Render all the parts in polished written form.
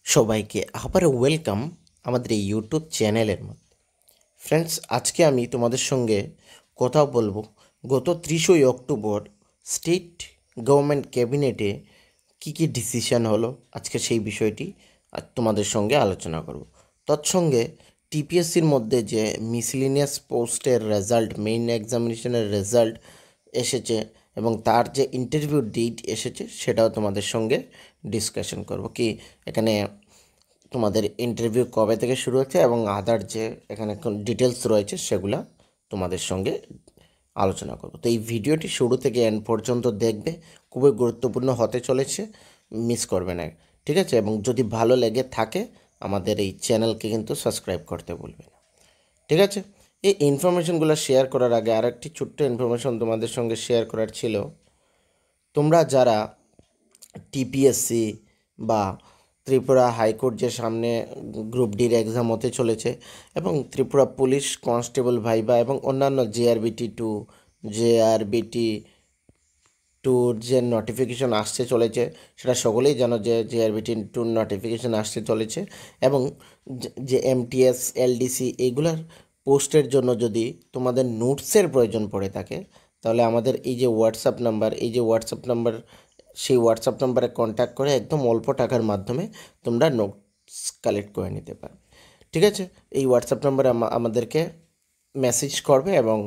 সবাইকে আবার ওয়েলকাম আমাদের এই ইউটিউব চ্যানেলের মধ্যে। ফ্রেন্ডস, আজকে আমি তোমাদের সঙ্গে কথা বলবো গত 30 অক্টোবর স্টেট গভর্নমেন্ট ক্যাবিনেটে কী কী ডিসিশন হলো। আজকে সেই বিষয়টি তোমাদের সঙ্গে আলোচনা করব। তৎসঙ্গে টিপিএসসির মধ্যে যে মিসলিনিয়াস পোস্টের রেজাল্ট, মেইন এক্সামিনেশনের রেজাল্ট এসেছে এবং তার যে ইন্টারভিউ ডেট এসেছে সেটাও তোমাদের সঙ্গে ডিসকাশন করব। কি এখানে তোমাদের ইন্টারভিউ কবে থেকে শুরু হচ্ছে এবং আদার যে এখানে ডিটেলস রয়েছে সেগুলো তোমাদের সঙ্গে আলোচনা করব। তো এই ভিডিওটি শুরু থেকে এন্ড পর্যন্ত দেখবে, খুবই গুরুত্বপূর্ণ হতে চলেছে, মিস করবে না, ঠিক আছে? এবং যদি ভালো লেগে থাকে আমাদের এই চ্যানেলকে কিন্তু সাবস্ক্রাইব করতে ভুলবে না, ঠিক আছে? এই ইনফরমেশনগুলো শেয়ার করার আগে আর একটি ছোট্ট ইনফরমেশন তোমাদের সঙ্গে শেয়ার করার ছিল। তোমরা যারা টিপিএসসি বা ত্রিপুরা হাইকোর্ট যে সামনে গ্রুপ ডির এক্সাম হতে চলেছে এবং ত্রিপুরা পুলিশ কনস্টেবল ভাইবা এবং অন্যান্য জেআরবিটি টুর যে নোটিফিকেশন আসতে চলেছে সেটা সকলেই জানো যে জেআরবিটি টুর নোটিফিকেশন আসতে চলেছে এবং যে এমটিএস এলডিসি এইগুলার পোস্টের জন্য যদি তোমাদের নোটসের প্রয়োজন পড়ে থাকে তাহলে আমাদের এই যে হোয়াটসঅ্যাপ নাম্বার সেই হোয়াটসঅ্যাপ নাম্বারে কন্ট্যাক্ট করে একদম অল্প টাকার মাধ্যমে তোমরা নোটস কালেক্ট করে নিতে পারবে, ঠিক আছে? এই হোয়াটসঅ্যাপ নাম্বারে আমাদেরকে মেসেজ করবে এবং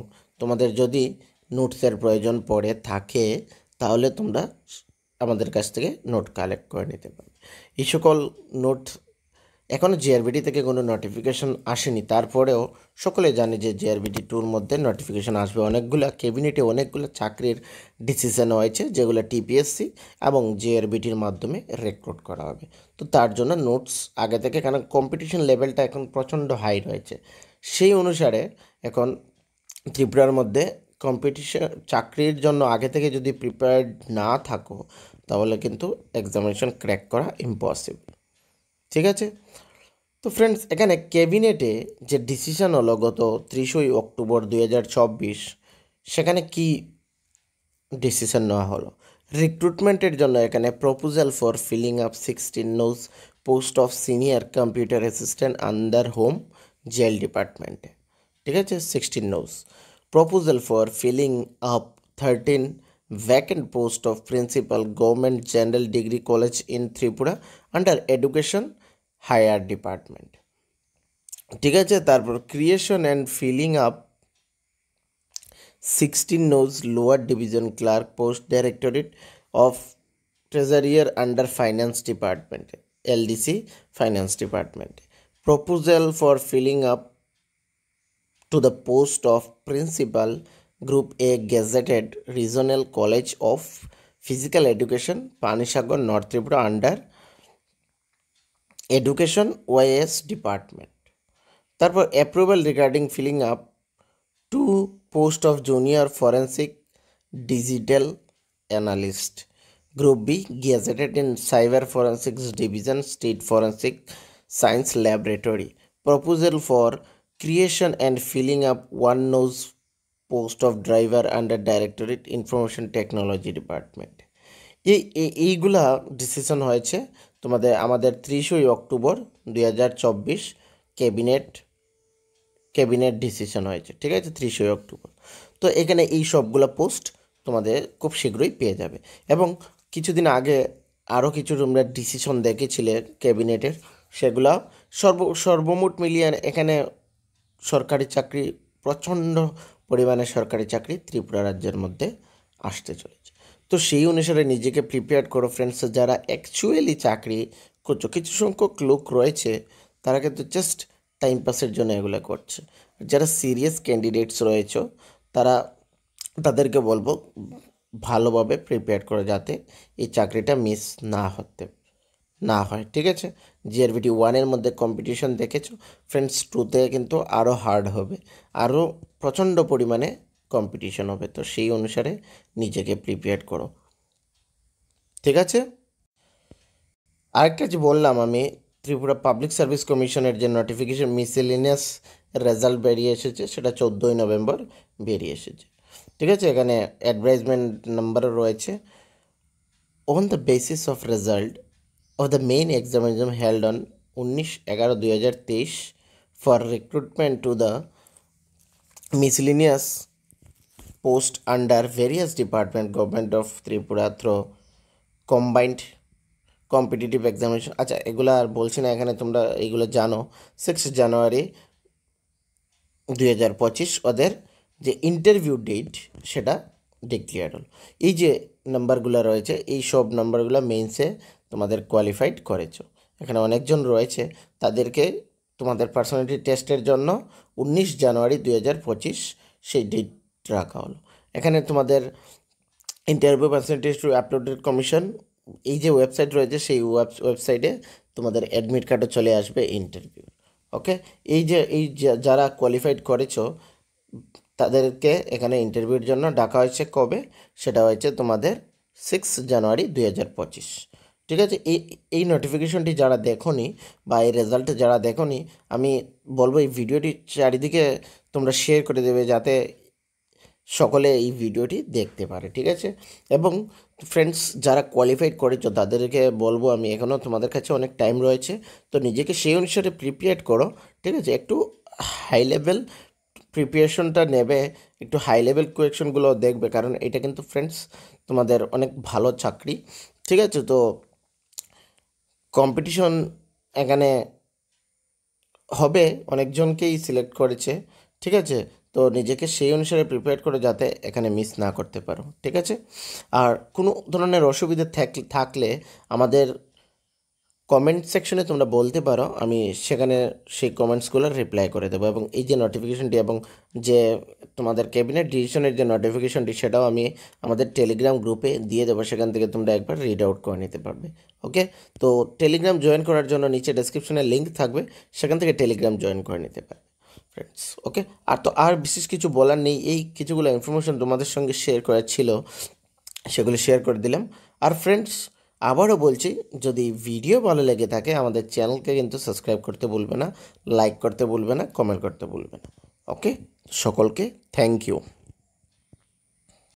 তোমাদের যদি নোটসের প্রয়োজন পড়ে থাকে তাহলে তোমরা আমাদের কাছ থেকে নোট কালেক্ট করে নিতে পারবে। এই সকল নোট এখনও জেআরবিটি থেকে কোনো নোটিফিকেশন আসেনি, তারপরেও সকলে জানে যে জেআরবিটি টুর মধ্যে নোটিফিকেশন আসবে। ক্যাবিনেটে অনেকগুলো চাকরির ডিসিশন হয়েছে যেগুলো টিপিএসসি এবং জেআরবিটির মাধ্যমে রিক্রুট করা হবে। তো তার জন্য নোটস আগে থেকে, কারণ কম্পিটিশন লেভেলটা এখন প্রচণ্ড হাই রয়েছে, সেই অনুসারে এখন ত্রিপুরার মধ্যে কম্পিটিশন চাকরির জন্য আগে থেকে যদি প্রিপেয়ার্ড না থাকো তাহলে কিন্তু এক্সামিনেশন ক্র্যাক করা ইম্পসিবল, ঠিক আছে? তো ফ্রেন্ডস, এখানে ক্যাবিনেটে যে ডিসিশন হলো গত 30 অক্টোবর 2024, সেখানে কি ডিসিশন নেওয়া হলো? রিক্রুটমেন্টের জন্য এখানে proposal for filling up 16 nos post of senior computer assistant under home jail ডিপার্টমেন্টে, ঠিক আছে? 16 nos proposal for filling up 13 vacant post of principal government general degree college in Tripura under education higher department, ঠিক আছে? তারপর creation and filling up 16 nos lower division clerk post directorate of treasuries under finance ডিপার্টমেন্টে, LDC finance ডিপার্টমেন্টে। Proposal for filling up to the post of principal group A gazetted regional college of physical education Panisagar North Tripura under education OIS department। তারপর approval regarding filling up to post of junior forensic digital analyst group B gazetted in cyber forensics division state forensic science laboratory। Proposal for creation and filling up one nose post of driver under directorate information technology department। এইগুলা decision হয়েছে আমাদের 30 October 2024 cabinet decision হয়েছে, ঠিক আছে? 30 October. তো এখানে এই সবগুলো পোস্ট তোমাদের খুব শীঘ্রই পেয়ে যাবে এবং কিছুদিন আগে আরও কিছু তোমরা ডিসিশন দেখেছিলে ক্যাবিনেটের, সেগুলো সর্বমোট মিলিয়ে এখানে সরকারি চাকরি, প্রচণ্ড পরিমাণে সরকারি চাকরি ত্রিপুরা রাজ্যের মধ্যে আসতে চলেছে। তো সেই অনুসারে নিজেকে প্রিপেয়ার করো ফ্রেন্ডস। যারা অ্যাকচুয়ালি চাকরি করছো, কিছু সংখ্যক লোক রয়েছে তারা কিন্তু জাস্ট টাইম পাসের জন্য এগুলো করছে। যারা সিরিয়াস ক্যান্ডিডেটস রয়েছে তাদেরকে বলবো ভালোভাবে প্রিপেয়ার করে যাতে এই চাকরিটা মিস না হয়, ঠিক আছে? জিআরবিটি 1-এর মধ্যে কম্পিটিশন দেখেছো ফ্রেন্ডস, 2-তে কিন্তু আরও হার্ড হবে, আরও প্রচণ্ড পরিমাণে কম্পিটিশন হবে। তো সেই অনুসারে নিজেকে প্রিপেয়ার করো, ঠিক আছে? আরেকটা যে বললাম আমি, ত্রিপুরা পাবলিক সার্ভিস কমিশনের যে নোটিফিকেশন মিসেলিনিয়াস রেজাল্ট বেরিয়ে এসেছে সেটা 14 নভেম্বর বেরিয়ে এসেছে, ঠিক আছে? এখানে অ্যাডভার্টাইজমেন্ট নাম্বারও রয়েছে। On the basis of result of the main examination held on 19/11/2023 for recruitment to the miscellaneous post under various department government of Tripura through combined competitive examination. আচ্ছা, এগুলো আর বলছি না, এখানে তোমরা এইগুলো জানো। 6 জানুয়ারি 2025 ওদের যে ইন্টারভিউ ডেট সেটা ডিক্লেয়ার হল। এই যে নাম্বারগুলো রয়েছে, এই সব নাম্বারগুলো মেইনসে তোমাদের কোয়ালিফাইড করেছো। এখানে অনেকজন রয়েছে, তাদেরকে তোমাদের পার্সোনালিটি টেস্টের জন্য 19 জানুয়ারি 2025 সেই ডেট রাখা হলো। এখানে তোমাদের interview personality test uploaded commission, এই যে ওয়েবসাইট রয়েছে সেই ওয়েবসাইটে তোমাদের অ্যাডমিট কার্ডও চলে আসবে ইন্টারভিউ। ওকে, যারা কোয়ালিফাইড করেছো তাদেরকে এখানে ইন্টারভিউর জন্য ডাকা হয়েছে। কবে? সেটা হয়েছে তোমাদের 6 জানুয়ারি 2025। ঠিক আছে, এই নোটিফিকেশনটি যারা দেখোনি বা এই রেজাল্ট যারা দেখোনি, আমি বলবো এই ভিডিওটি চারিদিকে তোমরা শেয়ার করে দেবে যাতে সকলে এই ভিডিওটি দেখতে পারে। ঠিক আছে, এবং ফ্রেন্ডস যারা কোয়ালিফাইড করেছো তাদেরকে বলবো আমি, এখনও তোমাদের কাছে অনেক টাইম রয়েছে, তো নিজেকে সেই অনুসারে প্রিপেয়ার করো। ঠিক আছে, একটু হাই লেভেল প্রিপারেশনটা নেবে, একটু হাই লেভেল কোয়েকশনগুলো দেখবে, কারণ এটা কিন্তু ফ্রেন্ডস তোমাদের অনেক ভালো চাকরি। ঠিক আছে, তো কম্পিটিশন এখানে হবে, অনেকজনকেই সিলেক্ট করেছে। ঠিক আছে, তো নিজেকে সেই অনুসারে প্রিপেয়ার করে যাতে এখানে মিস না করতে পারো। ঠিক আছে, আর কোনো ধরনের অসুবিধা থাকলে আমাদের কমেন্ট সেকশনে তোমরা বলতে পারো, আমি সেখানে সেই কমেন্টসগুলোর রিপ্লাই করে দেবো। এবং এই যে নোটিফিকেশনটি এবং যে তোমাদের ক্যাবিনেট ডিসিশনের যে নোটিফিকেশনটি সেটাও আমি আমাদের টেলিগ্রাম গ্রুপে দিয়ে দেবো, সেখান থেকে তোমরা একবার রিড আউট করে নিতে পারবে। ওকে, তো টেলিগ্রাম জয়েন করার জন্য নিচে ডেসক্রিপশনে লিঙ্ক থাকবে, সেখান থেকে টেলিগ্রাম জয়েন করে নিতে পারবে ফ্রেন্ডস। ওকে, আর বিশেষ কিছু বলার নেই, এই কিছুগুলো ইনফরমেশন তোমাদের সঙ্গে শেয়ার করার ছিল, সেগুলো শেয়ার করে দিলাম। আর ফ্রেন্ডস আবারও বলছি, যদি ভিডিও ভালো লেগে থাকে আমাদের চ্যানেলকে কিন্তু সাবস্ক্রাইব করতে ভুলবে না, লাইক করতে ভুলবে না, কমেন্ট করতে ভুলবে না। ওকে, সকলকে থ্যাংক ইউ।